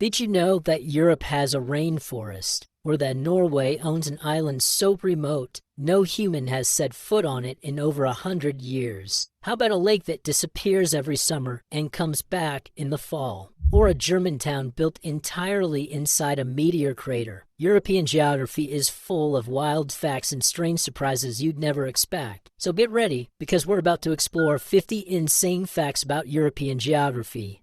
Did you know that Europe has a rainforest, or that Norway owns an island so remote no human has set foot on it in over 100 years? How about a lake that disappears every summer and comes back in the fall? Or a German town built entirely inside a meteor crater? European geography is full of wild facts and strange surprises you'd never expect. So get ready, because we're about to explore 50 insane facts about European geography.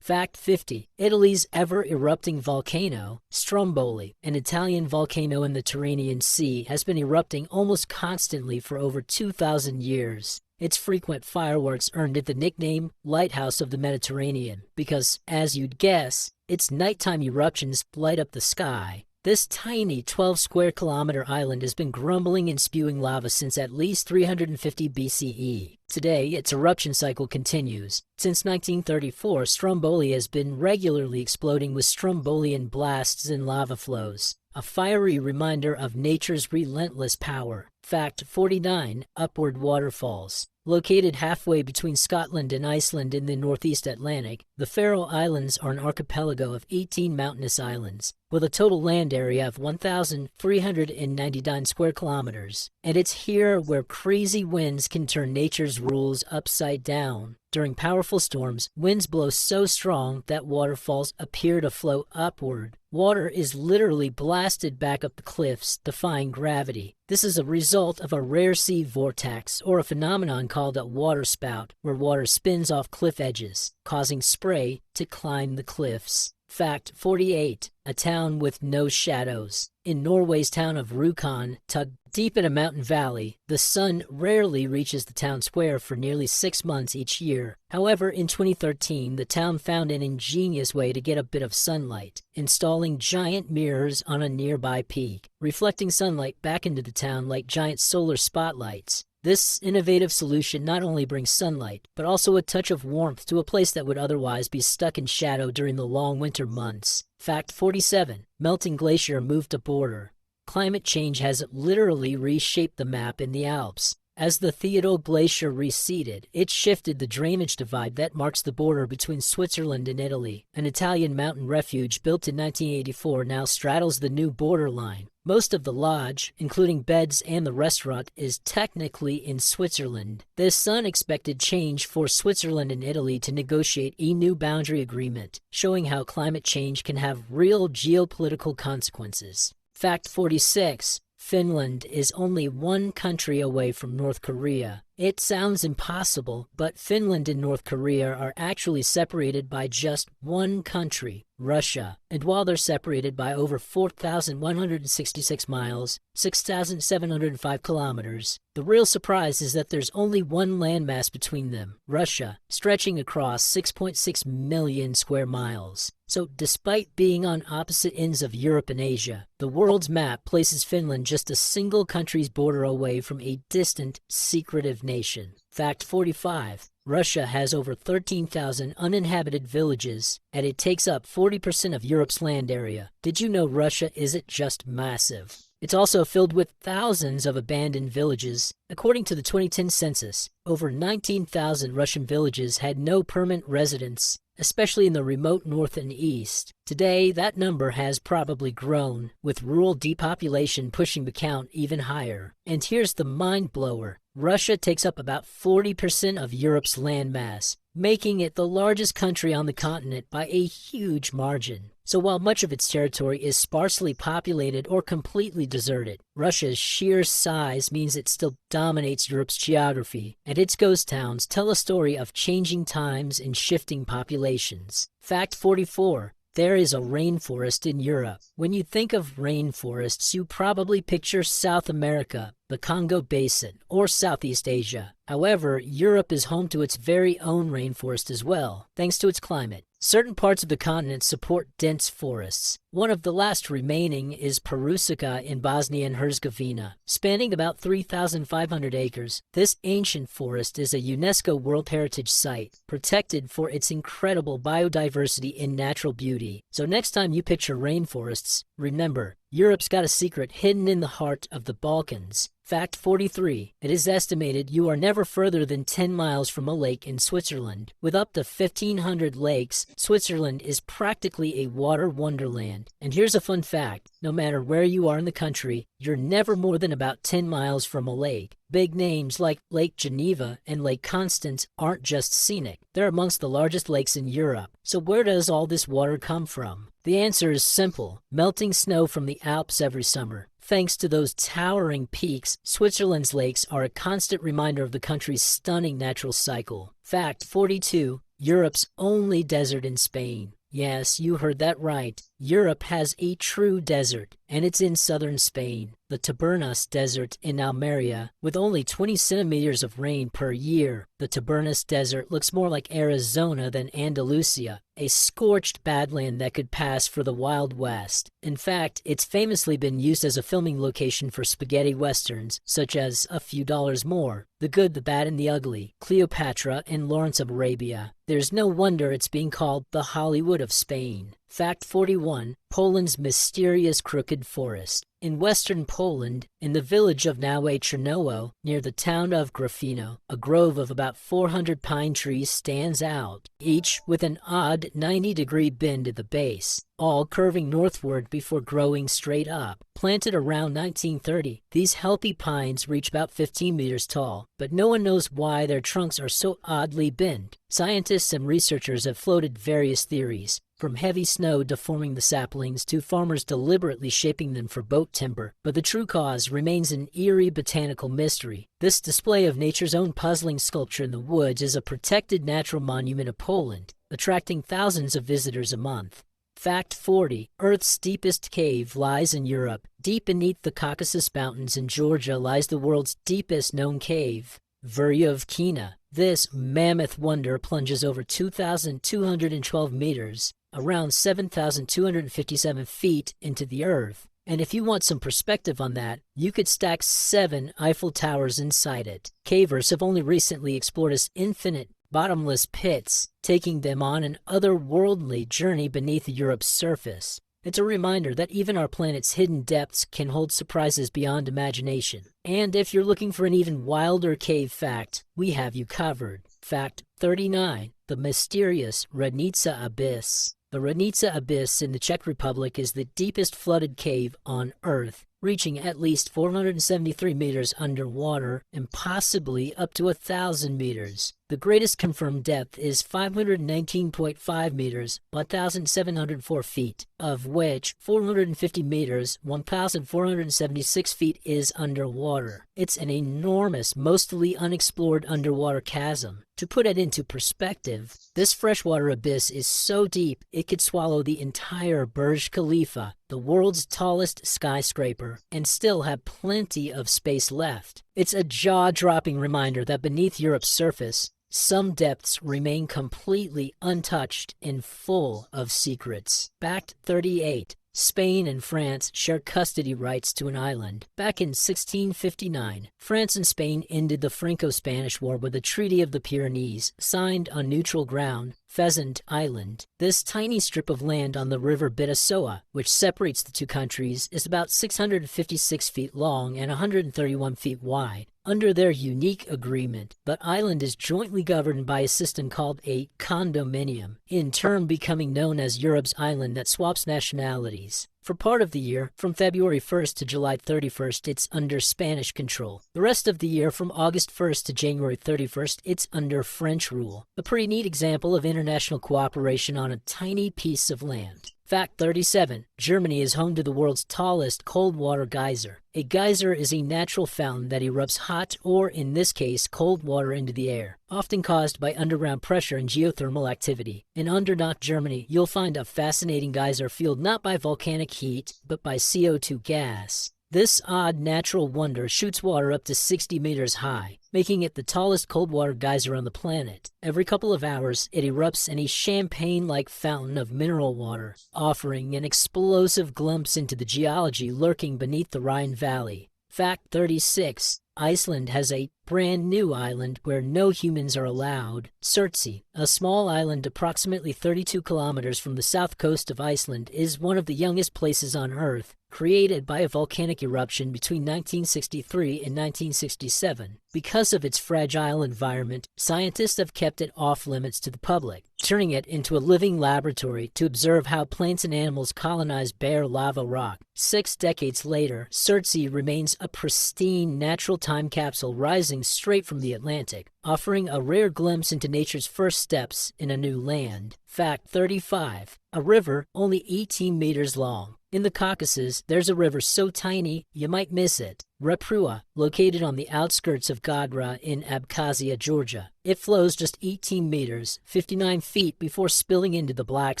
Fact 50. Italy's ever-erupting volcano, Stromboli, an Italian volcano in the Tyrrhenian Sea, has been erupting almost constantly for over 2,000 years. Its frequent fireworks earned it the nickname Lighthouse of the Mediterranean because, as you'd guess, its nighttime eruptions light up the sky. This tiny 12-square-kilometer island has been grumbling and spewing lava since at least 350 BCE. Today, its eruption cycle continues. Since 1934, Stromboli has been regularly exploding with Strombolian blasts and lava flows, a fiery reminder of nature's relentless power. Fact 49. Upward waterfalls. Located halfway between Scotland and Iceland in the Northeast Atlantic, the Faroe Islands are an archipelago of 18 mountainous islands, with a total land area of 1,399 square kilometers. And it's here where crazy winds can turn nature's rules upside down. During powerful storms, winds blow so strong that waterfalls appear to flow upward. Water is literally blasted back up the cliffs, defying gravity. This is a result of a rare sea vortex, or a phenomenon called a waterspout, where water spins off cliff edges, causing spray to climb the cliffs. Fact 48. A town with no shadows. In Norway's town of Rjukan, tucked deep in a mountain valley, the sun rarely reaches the town square for nearly 6 months each year. However, in 2013, the town found an ingenious way to get a bit of sunlight, installing giant mirrors on a nearby peak, reflecting sunlight back into the town like giant solar spotlights. This innovative solution not only brings sunlight, but also a touch of warmth to a place that would otherwise be stuck in shadow during the long winter months. Fact 47. Melting glacier moved a border. Climate change has literally reshaped the map in the Alps. As the Theodule Glacier receded, it shifted the drainage divide that marks the border between Switzerland and Italy. An Italian mountain refuge built in 1984 now straddles the new borderline. Most of the lodge, including beds and the restaurant, is technically in Switzerland. This unexpected change forced Switzerland and Italy to negotiate a new boundary agreement, showing how climate change can have real geopolitical consequences. Fact 46. Finland is only one country away from North Korea. It sounds impossible, but Finland and North Korea are actually separated by just one country, Russia. And while they're separated by over 4,166 miles, 6,705 kilometers, the real surprise is that there's only one landmass between them, Russia, stretching across 6.6 million square miles. So despite being on opposite ends of Europe and Asia, the world's map places Finland just a single country's border away from a distant, secretive nation. Fact 45. Russia has over 13,000 uninhabited villages, and it takes up 40% of Europe's land area. Did you know Russia isn't just massive? It's also filled with thousands of abandoned villages. According to the 2010 census, over 19,000 Russian villages had no permanent residents, especially in the remote north and east. Today, that number has probably grown, with rural depopulation pushing the count even higher. And here's the mind blower. Russia takes up about 40% of Europe's landmass, making it the largest country on the continent by a huge margin. So while much of its territory is sparsely populated or completely deserted, Russia's sheer size means it still dominates Europe's geography, and its ghost towns tell a story of changing times and shifting populations. Fact 44. There is a rainforest in Europe. When you think of rainforests, you probably picture South America, the Congo Basin, or Southeast Asia. However, Europe is home to its very own rainforest as well, thanks to its climate. Certain parts of the continent support dense forests. One of the last remaining is Perusica in Bosnia and Herzegovina, spanning about 3,500 acres. This ancient forest is a UNESCO World Heritage Site, protected for its incredible biodiversity and natural beauty. So next time you picture rainforests, Remember, Europe's got a secret hidden in the heart of the Balkans. Fact 43. It is estimated you are never further than 10 miles from a lake in Switzerland. With up to 1,500 lakes, Switzerland is practically a water wonderland. And here's a fun fact. No matter where you are in the country, you're never more than about 10 miles from a lake. Big names like Lake Geneva and Lake Constance aren't just scenic. They're amongst the largest lakes in Europe. So where does all this water come from? The answer is simple. Melting snow from the Alps every summer. Thanks to those towering peaks, Switzerland's lakes are a constant reminder of the country's stunning natural cycle. Fact 42. Europe's only desert in Spain. Yes, you heard that right. Europe has a true desert, and it's in southern Spain, the Tabernas Desert in Almeria. With only 20 centimeters of rain per year, the Tabernas Desert looks more like Arizona than Andalusia, a scorched badland that could pass for the Wild West. In fact, it's famously been used as a filming location for spaghetti westerns, such as A Few Dollars More, The Good, the Bad, and the Ugly, Cleopatra, and Lawrence of Arabia. There's no wonder it's being called the Hollywood of Spain. Fact 41. Poland's mysterious crooked forest. In western Poland, in the village of Nowe Czernowo, near the town of Grafino, a grove of about 400 pine trees stands out, each with an odd 90-degree bend at the base, all curving northward before growing straight up. Planted around 1930, these healthy pines reach about 15 meters tall, but no one knows why their trunks are so oddly bent. Scientists and researchers have floated various theories, from heavy snow deforming the saplings to farmers deliberately shaping them for boat timber, but the true cause remains an eerie botanical mystery. This display of nature's own puzzling sculpture in the woods is a protected natural monument of Poland, attracting thousands of visitors a month. Fact 40. Earth's deepest cave lies in Europe. Deep beneath the Caucasus Mountains in Georgia lies the world's deepest known cave, Veryovkina. This mammoth wonder plunges over 2,212 meters, around 7,257 feet into the earth. And if you want some perspective on that, you could stack 7 Eiffel Towers inside it. Cavers have only recently explored its infinite bottomless pits, taking them on an otherworldly journey beneath Europe's surface. It's a reminder that even our planet's hidden depths can hold surprises beyond imagination. And if you're looking for an even wilder cave fact, we have you covered. Fact 39. The mysterious Radnica Abyss. The Radnica Abyss in the Czech Republic is the deepest flooded cave on Earth, reaching at least 473 meters underwater and possibly up to 1,000 meters. The greatest confirmed depth is 519.5 meters, 1,704 feet, of which 450 meters, 1,476 feet is underwater. It's an enormous, mostly unexplored underwater chasm. To put it into perspective, this freshwater abyss is so deep it could swallow the entire Burj Khalifa, the world's tallest skyscraper, and still have plenty of space left. It's a jaw-dropping reminder that beneath Europe's surface, some depths remain completely untouched and full of secrets. Fact 38. Spain and France share custody rights to an island. Back in 1659, France and Spain ended the Franco-Spanish War with a Treaty of the Pyrenees, signed on neutral ground, Pheasant Island. This tiny strip of land on the river Bidasoa, which separates the two countries, is about 656 feet long and 131 feet wide. Under their unique agreement, the island is jointly governed by a system called a condominium, in turn becoming known as Europe's island that swaps nationalities. For part of the year, from February 1st to July 31st, it's under Spanish control. The rest of the year, from August 1st to January 31st, it's under French rule. A pretty neat example of international cooperation on a tiny piece of land. Fact 37. Germany is home to the world's tallest cold water geyser. A geyser is a natural fountain that erupts hot or, in this case, cold water into the air, often caused by underground pressure and geothermal activity. In Andernach, Germany, you'll find a fascinating geyser fueled not by volcanic heat, but by CO2 gas. This odd natural wonder shoots water up to 60 meters high, making it the tallest cold water geyser on the planet. Every couple of hours, it erupts in a champagne-like fountain of mineral water, offering an explosive glimpse into the geology lurking beneath the Rhine Valley. Fact 36. Iceland has a brand new island where no humans are allowed. Surtsey, a small island approximately 32 kilometers from the south coast of Iceland, is one of the youngest places on Earth, created by a volcanic eruption between 1963 and 1967. Because of its fragile environment, scientists have kept it off limits to the public, turning it into a living laboratory to observe how plants and animals colonize bare lava rock. 6 decades later, Surtsey remains a pristine natural time capsule rising straight from the Atlantic, offering a rare glimpse into nature's first steps in a new land. Fact 35. A river only 18 meters long. In the Caucasus, there's a river so tiny you might miss it. Reprua, located on the outskirts of Gadra in Abkhazia, Georgia. It flows just 18 meters, 59 feet before spilling into the Black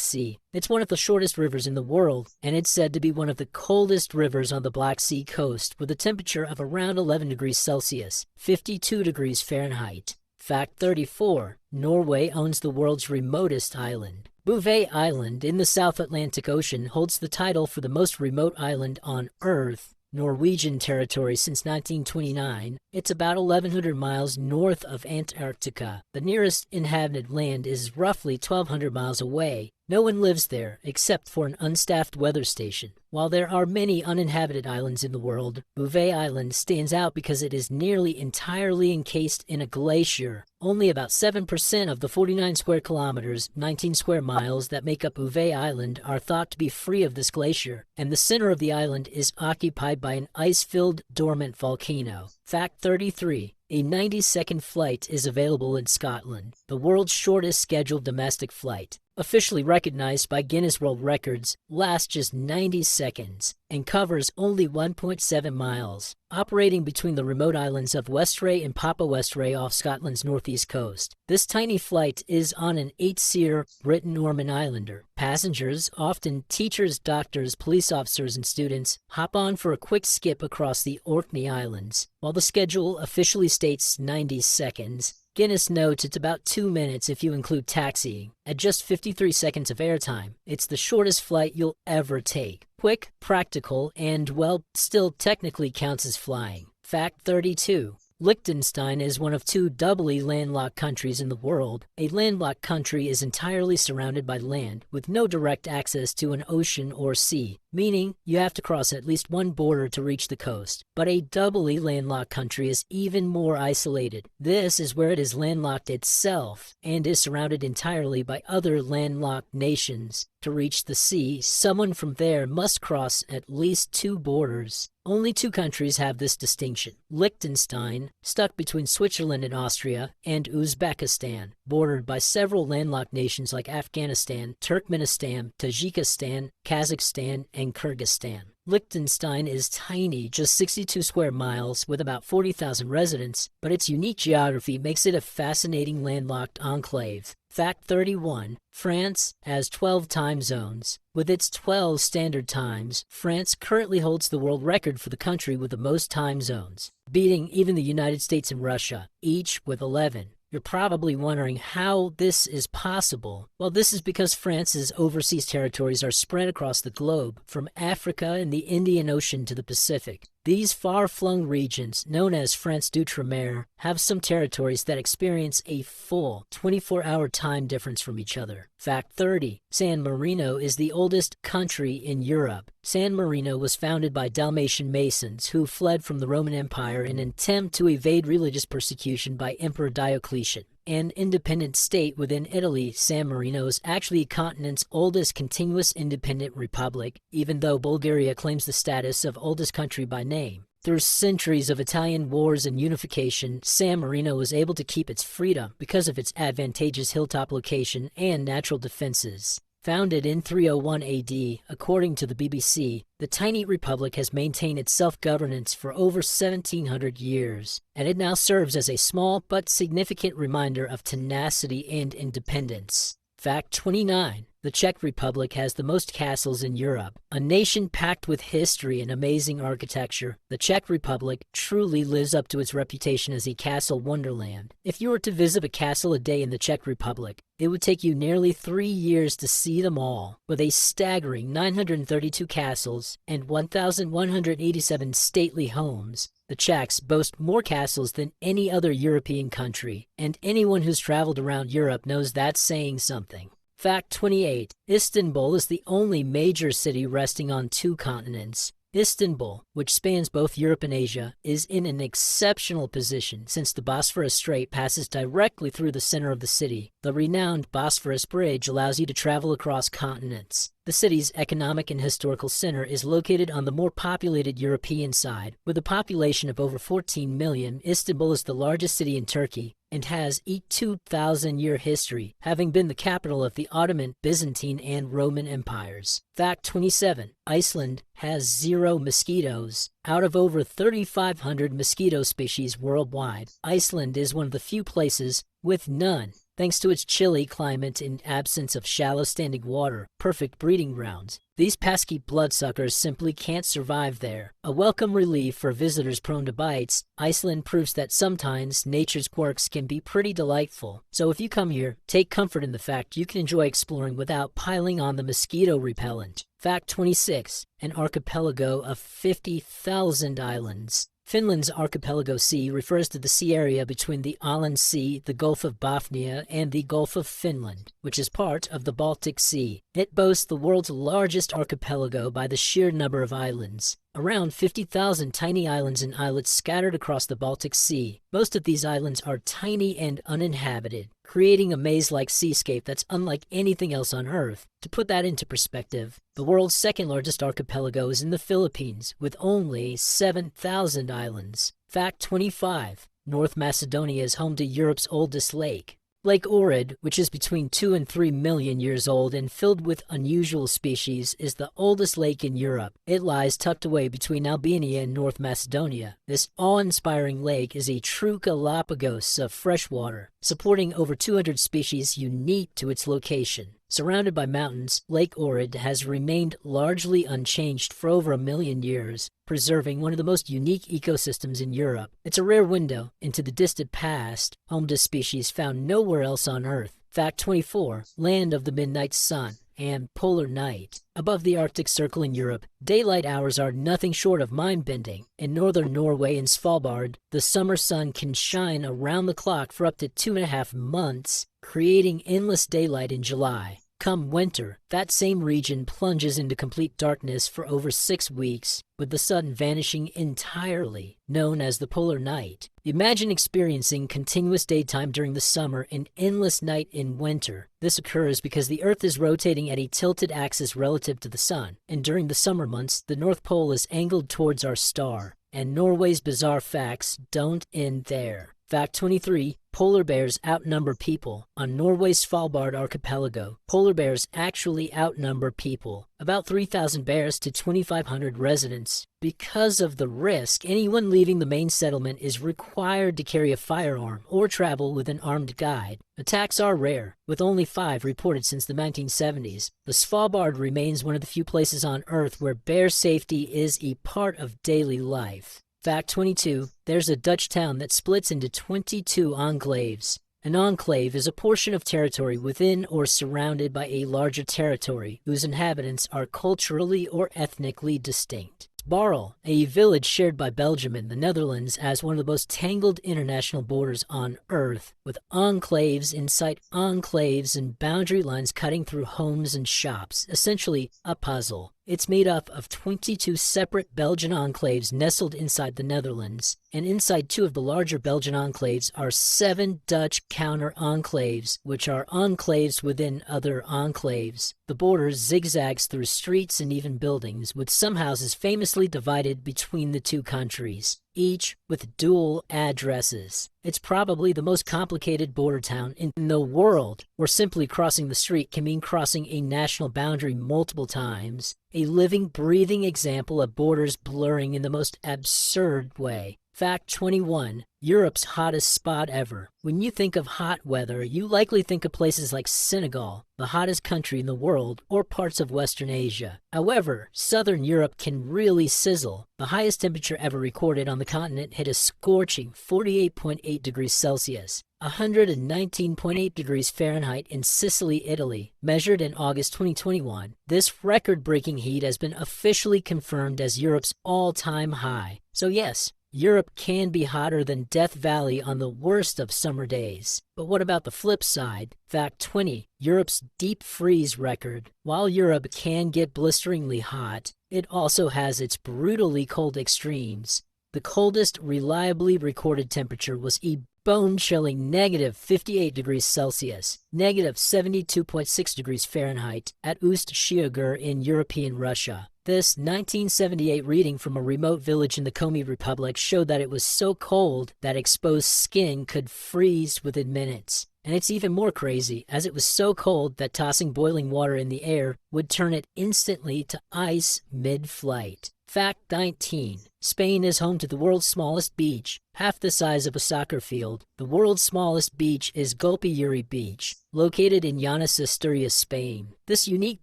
Sea. It's one of the shortest rivers in the world, and it's said to be one of the coldest rivers on the Black Sea coast, with a temperature of around 11 degrees Celsius, 52 degrees Fahrenheit. Fact 34. Norway owns the world's remotest island. Bouvet Island in the South Atlantic Ocean holds the title for the most remote island on Earth. Norwegian territory since 1929. It's about 1,100 miles north of Antarctica. The nearest inhabited land is roughly 1,200 miles away. No one lives there except for an unstaffed weather station. While there are many uninhabited islands in the world, Bouvet Island stands out because it is nearly entirely encased in a glacier. Only about 7% of the 49 square kilometers, 19 square miles that make up Bouvet Island are thought to be free of this glacier, and the center of the island is occupied by an ice-filled dormant volcano. Fact 33. A 90-second flight is available in Scotland, the world's shortest scheduled domestic flight. Officially recognized by Guinness World Records, lasts just 90 seconds and covers only 1.7 miles, operating between the remote islands of Westray and Papa Westray off Scotland's northeast coast. This tiny flight is on an 8-seater Britten-Norman Islander. Passengers, often teachers, doctors, police officers, and students, hop on for a quick skip across the Orkney Islands. While the schedule officially states 90 seconds, Guinness notes it's about 2 minutes if you include taxiing. At just 53 seconds of airtime, it's the shortest flight you'll ever take. Quick, practical, and, well, still technically counts as flying. Fact 32. Liechtenstein is one of 2 doubly landlocked countries in the world. A landlocked country is entirely surrounded by land, with no direct access to an ocean or sea, meaning you have to cross at least one border to reach the coast. But a doubly landlocked country is even more isolated. This is where it is landlocked itself, and is surrounded entirely by other landlocked nations. To reach the sea, someone from there must cross at least 2 borders. Only 2 countries have this distinction. Liechtenstein, stuck between Switzerland and Austria, and Uzbekistan, bordered by several landlocked nations like Afghanistan, Turkmenistan, Tajikistan, Kazakhstan, and Kyrgyzstan. Liechtenstein is tiny, just 62 square miles with about 40,000 residents, but its unique geography makes it a fascinating landlocked enclave. Fact 31. France has 12 time zones. With its 12 standard times, France currently holds the world record for the country with the most time zones, beating even the United States and Russia, each with 11. You're probably wondering how this is possible. Well, this is because France's overseas territories are spread across the globe, from Africa and the Indian Ocean to the Pacific. These far-flung regions, known as France d'Outre-mer, have some territories that experience a full 24-hour time difference from each other. Fact 30. San Marino is the oldest country in Europe. San Marino was founded by Dalmatian Masons who fled from the Roman Empire in an attempt to evade religious persecution by Emperor Diocletian. An independent state within Italy, San Marino is actually the continent's oldest continuous independent republic, even though Bulgaria claims the status of oldest country by name. Through centuries of Italian wars and unification, San Marino was able to keep its freedom because of its advantageous hilltop location and natural defenses. Founded in 301 AD, according to the BBC, the tiny republic has maintained its self-governance for over 1,700 years, and it now serves as a small but significant reminder of tenacity and independence. Fact 29. The Czech Republic has the most castles in Europe. A nation packed with history and amazing architecture, the Czech Republic truly lives up to its reputation as a castle wonderland. If you were to visit a castle a day in the Czech Republic, it would take you nearly 3 years to see them all. With a staggering 932 castles and 1,187 stately homes, The Czechs boast more castles than any other European country, and anyone who's traveled around Europe knows that's saying something. Fact 28. Istanbul is the only major city resting on two continents. Istanbul, which spans both Europe and Asia, is in an exceptional position since the Bosphorus Strait passes directly through the center of the city. The renowned Bosphorus Bridge allows you to travel across continents. The city's economic and historical center is located on the more populated European side. With a population of over 14 million, Istanbul is the largest city in Turkey and has a 2,000-year history, having been the capital of the Ottoman, Byzantine, and Roman empires. Fact 27. Iceland has 0 mosquitoes. Out of over 3,500 mosquito species worldwide, Iceland is one of the few places with none. Thanks to its chilly climate and absence of shallow standing water, perfect breeding grounds. These pesky bloodsuckers simply can't survive there. A welcome relief for visitors prone to bites, Iceland proves that sometimes nature's quirks can be pretty delightful. So if you come here, take comfort in the fact you can enjoy exploring without piling on the mosquito repellent. Fact 26. An archipelago of 50,000 islands. Finland's archipelago sea refers to the sea area between the Åland Sea, the Gulf of Bothnia, and the Gulf of Finland, which is part of the Baltic Sea. It boasts the world's largest archipelago by the sheer number of islands. Around 50,000 tiny islands and islets scattered across the Baltic Sea. Most of these islands are tiny and uninhabited, creating a maze-like seascape that's unlike anything else on Earth. To put that into perspective, the world's second largest archipelago is in the Philippines, with only 7,000 islands. Fact 25. North Macedonia is home to Europe's oldest lake. Lake Ohrid, which is between 2 and 3 million years old and filled with unusual species, is the oldest lake in Europe. It lies tucked away between Albania and North Macedonia. This awe-inspiring lake is a true Galapagos of freshwater, supporting over 200 species unique to its location. Surrounded by mountains, Lake Ohrid has remained largely unchanged for over 1 million years, preserving one of the most unique ecosystems in Europe. It's a rare window into the distant past, home to species found nowhere else on Earth. Fact 24. Land of the Midnight Sun and Polar Night. Above the Arctic Circle in Europe, daylight hours are nothing short of mind-bending. In northern Norway and Svalbard, the summer sun can shine around the clock for up to 2.5 months, creating endless daylight in July. Come winter, that same region plunges into complete darkness for over 6 weeks, with the sun vanishing entirely, known as the polar night. Imagine experiencing continuous daytime during the summer and endless night in winter. This occurs because the Earth is rotating at a tilted axis relative to the sun, and during the summer months, the North Pole is angled towards our star. And Norway's bizarre facts don't end there. Fact 23. Polar bears outnumber people. On Norway's Svalbard archipelago, polar bears actually outnumber people. About 3,000 bears to 2,500 residents. Because of the risk, anyone leaving the main settlement is required to carry a firearm or travel with an armed guide. Attacks are rare, with only 5 reported since the 1970s. The Svalbard remains one of the few places on Earth where bear safety is a part of daily life. Fact 22. There's a Dutch town that splits into 22 enclaves. An enclave is a portion of territory within or surrounded by a larger territory whose inhabitants are culturally or ethnically distinct. Barl, a village shared by Belgium and the Netherlands as one of the most tangled international borders on Earth, with enclaves inside enclaves and boundary lines cutting through homes and shops, essentially a puzzle. It's made up of 22 separate Belgian enclaves nestled inside the Netherlands, and inside 2 of the larger Belgian enclaves are 7 Dutch counter-enclaves, which are enclaves within other enclaves. The border zigzags through streets and even buildings, with some houses famously divided between the 2 countries, each with dual addresses. It's probably the most complicated border town in the world, where simply crossing the street can mean crossing a national boundary multiple times. A living, breathing example of borders blurring in the most absurd way. Fact 21. Europe's hottest spot ever. When you think of hot weather, you likely think of places like Senegal, the hottest country in the world, or parts of Western Asia. However, southern Europe can really sizzle. The highest temperature ever recorded on the continent hit a scorching 48.8 degrees Celsius, 119.8 degrees Fahrenheit in Sicily, Italy, measured in August 2021. This record-breaking heat has been officially confirmed as Europe's all-time high. So yes, Europe can be hotter than Death Valley on the worst of summer days. But what about the flip side? Fact 20. Europe's deep freeze record. While Europe can get blisteringly hot, it also has its brutally cold extremes. The coldest reliably recorded temperature was a bone-chilling negative 58 degrees Celsius, negative 72.6 degrees Fahrenheit, at Ust-Shyogor in European Russia. This 1978 reading from a remote village in the Komi Republic showed that it was so cold that exposed skin could freeze within minutes. And it's even more crazy, as it was so cold that tossing boiling water in the air would turn it instantly to ice mid-flight. Fact 19. Spain is home to the world's smallest beach, half the size of a soccer field. The world's smallest beach is Gulpiyuri Beach, located in Llanes, Asturias, Spain. This unique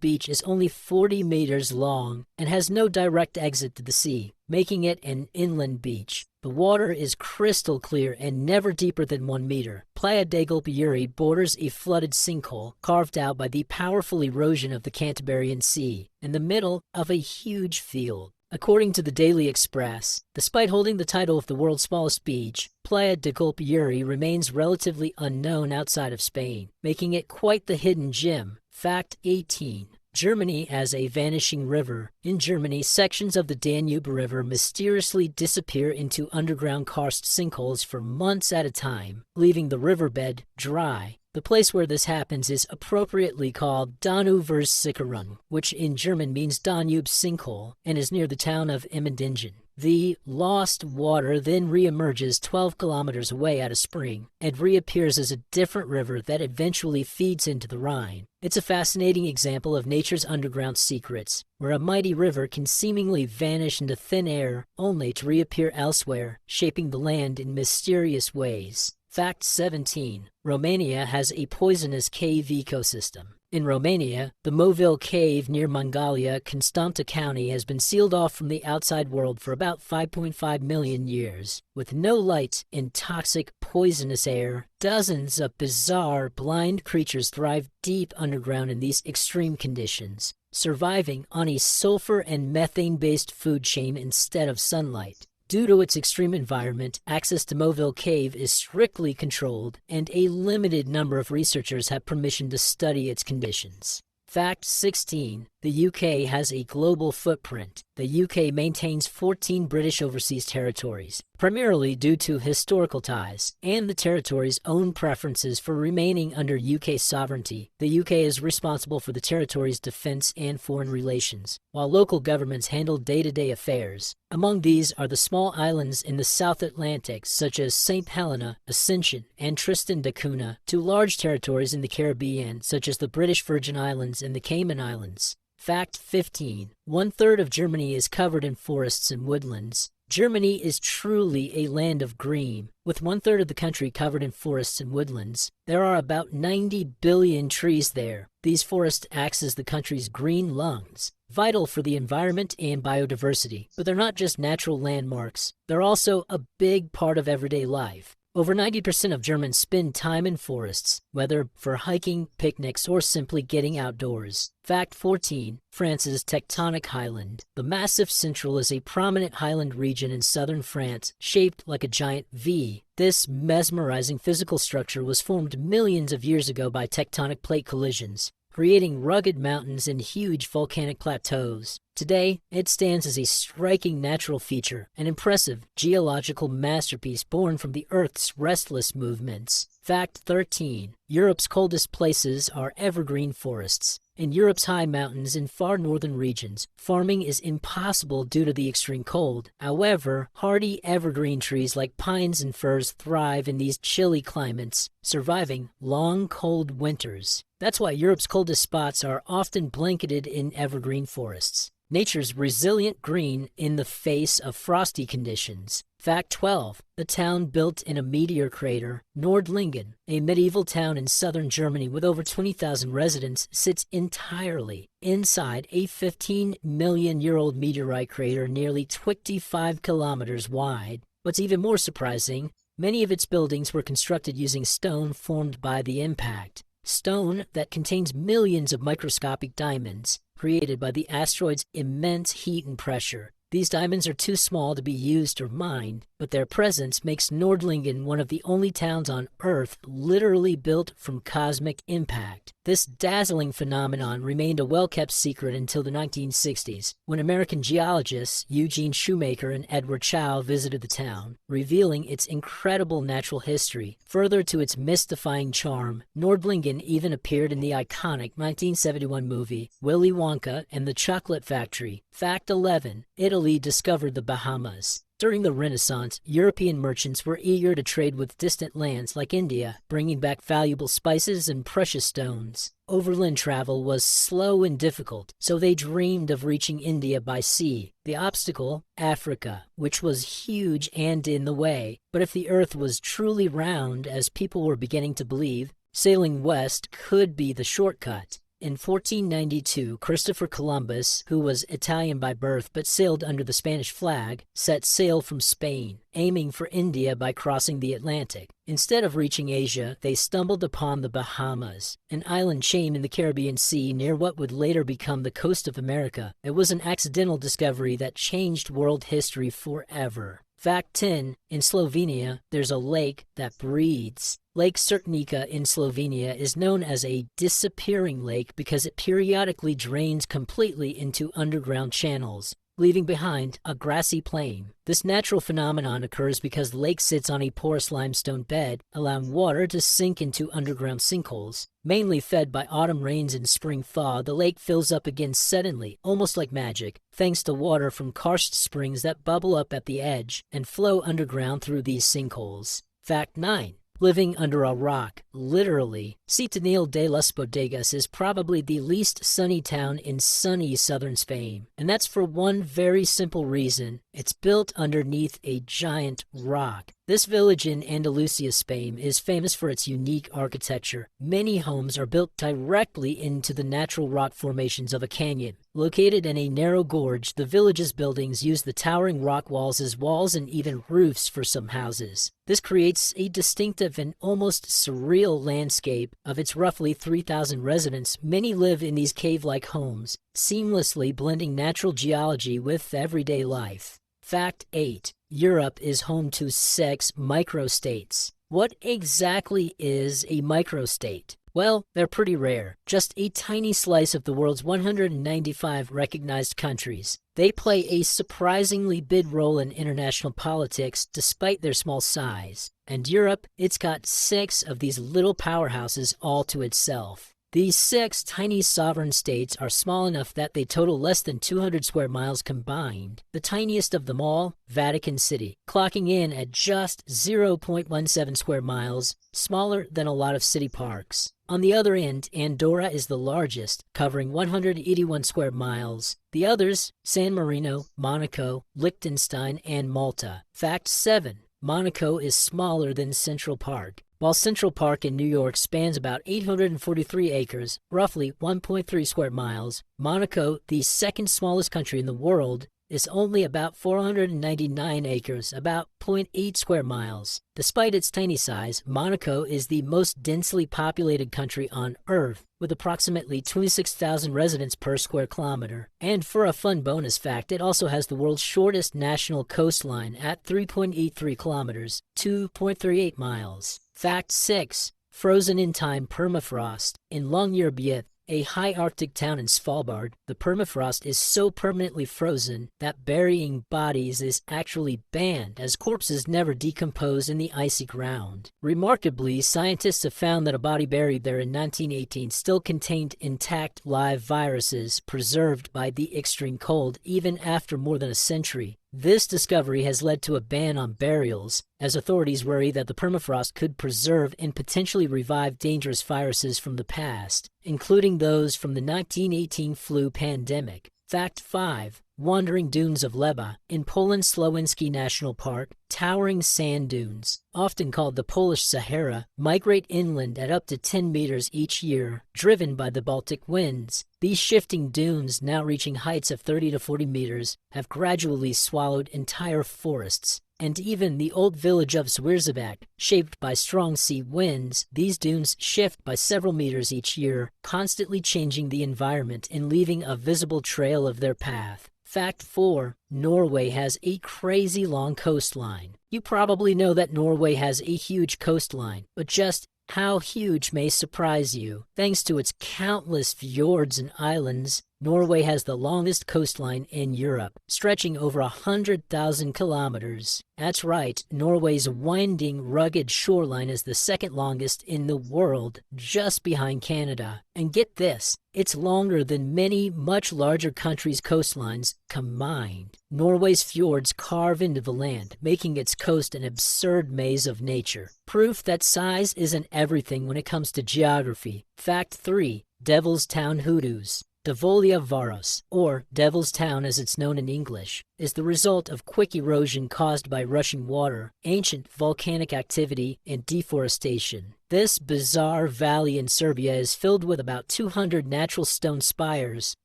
beach is only 40 meters long and has no direct exit to the sea, making it an inland beach. The water is crystal clear and never deeper than 1 meter. Playa de Gulpiyuri borders a flooded sinkhole carved out by the powerful erosion of the Cantabrian Sea in the middle of a huge field. According to the Daily Express, despite holding the title of the world's smallest beach, Playa de Gulpiyuri remains relatively unknown outside of Spain, making it quite the hidden gem. Fact 18. Germany as a vanishing river. In Germany, sections of the Danube River mysteriously disappear into underground karst sinkholes for months at a time, leaving the riverbed dry. The place where this happens is appropriately called Danuversickerung, which in German means Danube sinkhole, and is near the town of Emmendingen. The lost water then reemerges 12 kilometers away at a spring and reappears as a different river that eventually feeds into the Rhine. It's a fascinating example of nature's underground secrets, where a mighty river can seemingly vanish into thin air only to reappear elsewhere, shaping the land in mysterious ways. Fact 17. Romania has a poisonous cave ecosystem. In Romania, the Movil Cave near Mangalia, Constanta County, has been sealed off from the outside world for about 5.5 million years. With no light and toxic, poisonous air, dozens of bizarre, blind creatures thrive deep underground in these extreme conditions, surviving on a sulfur and methane-based food chain instead of sunlight. Due to its extreme environment, access to Movil Cave is strictly controlled, and a limited number of researchers have permission to study its conditions. Fact 16. The UK has a global footprint. The UK maintains 14 British overseas territories, primarily due to historical ties and the territory's own preferences for remaining under UK sovereignty. The UK is responsible for the territory's defense and foreign relations, while local governments handle day-to-day affairs. Among these are the small islands in the South Atlantic, such as St. Helena, Ascension, and Tristan da Cunha, to large territories in the Caribbean, such as the British Virgin Islands and the Cayman Islands. Fact 15. 1/3 of Germany is covered in forests and woodlands. Germany is truly a land of green. With 1/3 of the country covered in forests and woodlands, there are about 90 billion trees there. These forests act as the country's green lungs, vital for the environment and biodiversity. But they're not just natural landmarks. They're also a big part of everyday life. Over 90% of Germans spend time in forests, whether for hiking, picnics, or simply getting outdoors. Fact 14. France's tectonic highland. The Massif Central is a prominent highland region in southern France, shaped like a giant V. This mesmerizing physical structure was formed millions of years ago by tectonic plate collisions, creating rugged mountains and huge volcanic plateaus. Today, it stands as a striking natural feature, an impressive geological masterpiece born from the Earth's restless movements. Fact 13. Europe's coldest places are evergreen forests. In Europe's high mountains and far northern regions, farming is impossible due to the extreme cold. However, hardy evergreen trees like pines and firs thrive in these chilly climates, surviving long, cold winters. That's why Europe's coldest spots are often blanketed in evergreen forests. Nature's resilient green in the face of frosty conditions. Fact 12. The town built in a meteor crater, Nordlingen, a medieval town in southern Germany with over 20,000 residents, sits entirely inside a 15-million-year-old meteorite crater nearly 25 kilometers wide. What's even more surprising, many of its buildings were constructed using stone formed by the impact. Stone that contains millions of microscopic diamonds, created by the asteroid's immense heat and pressure. These diamonds are too small to be used or mined, but their presence makes Nordlingen one of the only towns on Earth literally built from cosmic impact. This dazzling phenomenon remained a well-kept secret until the 1960s, when American geologists Eugene Shoemaker and Edward Chow visited the town, revealing its incredible natural history. Further to its mystifying charm, Nordlingen even appeared in the iconic 1971 movie Willy Wonka and the Chocolate Factory. Fact 11. Italy discovered the Bahamas. During the Renaissance, European merchants were eager to trade with distant lands like India, bringing back valuable spices and precious stones. Overland travel was slow and difficult, so they dreamed of reaching India by sea. The obstacle? Africa, which was huge and in the way. But if the earth was truly round, as people were beginning to believe, sailing west could be the shortcut. In 1492, Christopher Columbus, who was Italian by birth but sailed under the Spanish flag, set sail from Spain, aiming for India by crossing the Atlantic. Instead of reaching Asia, they stumbled upon the Bahamas, an island chain in the Caribbean Sea near what would later become the coast of America. It was an accidental discovery that changed world history forever. Fact 10. In Slovenia, there's a lake that breathes. Lake Certnica in Slovenia is known as a disappearing lake because it periodically drains completely into underground channels, leaving behind a grassy plain. This natural phenomenon occurs because the lake sits on a porous limestone bed, allowing water to sink into underground sinkholes. Mainly fed by autumn rains and spring thaw, the lake fills up again suddenly, almost like magic, thanks to water from karst springs that bubble up at the edge and flow underground through these sinkholes. Fact 9. Living under a rock, literally. Ciutanil de las Bodegas is probably the least sunny town in sunny southern Spain, and that's for one very simple reason. It's built underneath a giant rock. This village in Andalusia, Spain, is famous for its unique architecture. Many homes are built directly into the natural rock formations of a canyon. Located in a narrow gorge, the village's buildings use the towering rock walls as walls and even roofs for some houses. This creates a distinctive and almost surreal landscape. Of its roughly 3,000 residents, many live in these cave-like homes, seamlessly blending natural geology with everyday life. Fact 8. Europe is home to 6 microstates. What exactly is a microstate? Well, they're pretty rare. Just a tiny slice of the world's 195 recognized countries. They play a surprisingly big role in international politics despite their small size. And Europe, it's got 6 of these little powerhouses all to itself. These 6 tiny sovereign states are small enough that they total less than 200 square miles combined. The tiniest of them all, Vatican City, clocking in at just 0.17 square miles, smaller than a lot of city parks. On the other end, Andorra is the largest, covering 181 square miles. The others, San Marino, Monaco, Liechtenstein, and Malta. Fact 7. Monaco is smaller than Central Park. While Central Park in New York spans about 843 acres, roughly 1.3 square miles, Monaco, the second smallest country in the world, is only about 499 acres, about 0.8 square miles. Despite its tiny size, Monaco is the most densely populated country on Earth, with approximately 26,000 residents per square kilometer. And for a fun bonus fact, it also has the world's shortest national coastline at 3.83 kilometers, 2.38 miles. Fact 6. Frozen in time permafrost. In Longyearbyen, a high Arctic town in Svalbard, the permafrost is so permanently frozen that burying bodies is actually banned, as corpses never decompose in the icy ground. Remarkably, scientists have found that a body buried there in 1918 still contained intact live viruses preserved by the extreme cold even after more than a century. This discovery has led to a ban on burials, as authorities worry that the permafrost could preserve and potentially revive dangerous viruses from the past, including those from the 1918 flu pandemic. Fact 5. Wandering dunes of Leba. In Poland's Słowinski National Park, towering sand dunes, often called the Polish Sahara, migrate inland at up to 10 meters each year, driven by the Baltic winds. These shifting dunes, now reaching heights of 30 to 40 meters, have gradually swallowed entire forests. And even the old village of Zwierzybeck, shaped by strong sea winds, these dunes shift by several meters each year, constantly changing the environment and leaving a visible trail of their path. Fact 4. Norway has a crazy long coastline. You probably know that Norway has a huge coastline, but just how huge may surprise you. Thanks to its countless fjords and islands, Norway has the longest coastline in Europe, stretching over 100,000 kilometers. That's right, Norway's winding, rugged shoreline is the second longest in the world, just behind Canada. And get this, it's longer than many much larger countries' coastlines combined. Norway's fjords carve into the land, making its coast an absurd maze of nature. Proof that size isn't everything when it comes to geography. Fact 3. Devil's Town hoodoos. Devolia Varos, or Devil's Town as it's known in English, is the result of quick erosion caused by rushing water, ancient volcanic activity, and deforestation. This bizarre valley in Serbia is filled with about 200 natural stone spires,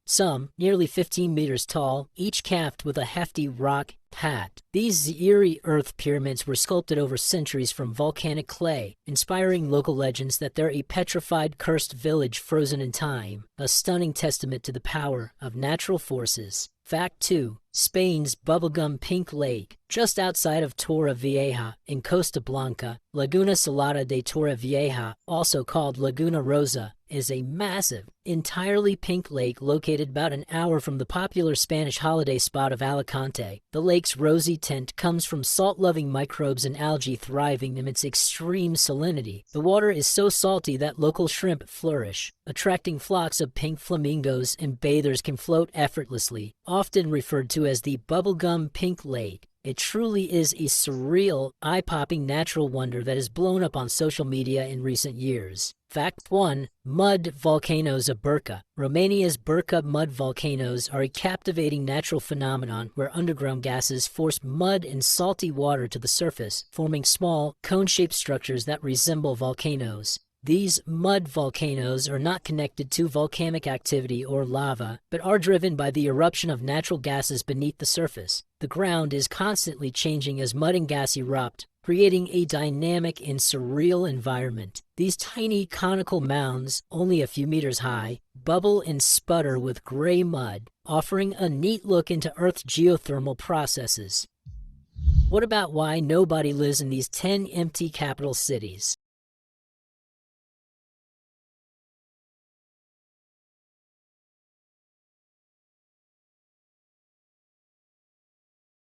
some nearly 15 meters tall, each capped with a hefty rock hat. These eerie earth pyramids were sculpted over centuries from volcanic clay, inspiring local legends that they're a petrified, cursed village frozen in time, a stunning testament to the power of natural forces. Fact 2. Spain's bubblegum pink lake. Just outside of Torrevieja in Costa Blanca, Laguna Salada de Torrevieja, also called Laguna Rosa, is a massive, entirely pink lake located about an hour from the popular Spanish holiday spot of Alicante. The lake's rosy tint comes from salt-loving microbes and algae thriving amidst extreme salinity. The water is so salty that local shrimp flourish, attracting flocks of pink flamingos, and bathers can float effortlessly, often referred to as the bubblegum pink lake. It truly is a surreal, eye-popping natural wonder that has blown up on social media in recent years. Fact 1. Mud volcanoes of Burka. Romania's Burka mud volcanoes are a captivating natural phenomenon where underground gases force mud and salty water to the surface, forming small, cone-shaped structures that resemble volcanoes. These mud volcanoes are not connected to volcanic activity or lava, but are driven by the eruption of natural gases beneath the surface. The ground is constantly changing as mud and gas erupt, creating a dynamic and surreal environment. These tiny conical mounds, only a few meters high, bubble and sputter with gray mud, offering a neat look into Earth's geothermal processes. What about why nobody lives in these 10 empty capital cities?